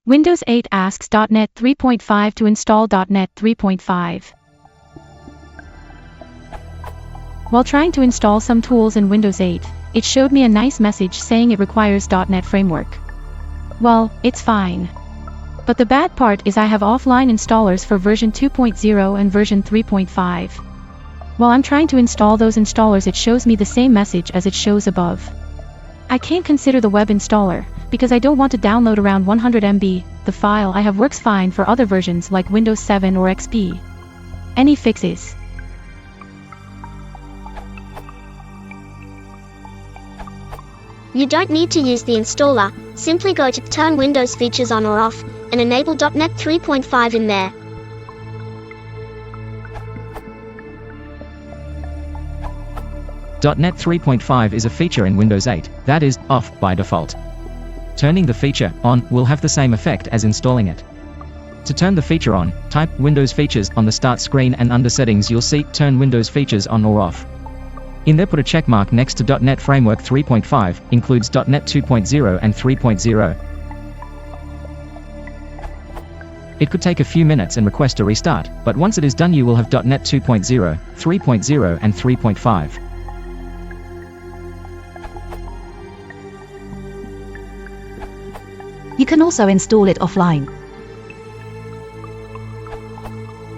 Windows 8 asks .NET 3.5 to install .NET 3.5. While trying to install some tools in Windows 8, it showed me a nice message saying it requires .NET Framework. Well, it's fine. But the bad part is I have offline installers for version 2.0 and version 3.5. While I'm trying to install those installers, it shows me the same message as it shows above. I can't consider the web installer, because I don't want to download around 100 MB, the file I have works fine for other versions like Windows 7 or XP. Any fixes? You don't need to use the installer, simply go to Turn Windows Features On or Off, and enable .NET 3.5 in there. .NET 3.5 is a feature in Windows 8, that is, off by default. Turning the feature on will have the same effect as installing it. To turn the feature on, type Windows Features on the Start screen, and under Settings you'll see Turn Windows Features On or Off. In there put a check mark next to .NET Framework 3.5, includes .NET 2.0 and 3.0. It could take a few minutes and request a restart, but once it is done you will have .NET 2.0, 3.0 and 3.5. You can also install it offline.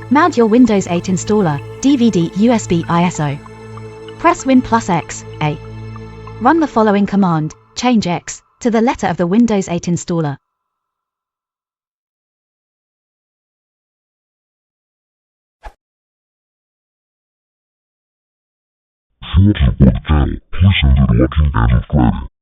Mount your Windows 8 installer, DVD USB ISO. Press Win plus X, A. Run the following command, change X to the letter of the Windows 8 installer. If you want to support the channel, please consider watching ad-free.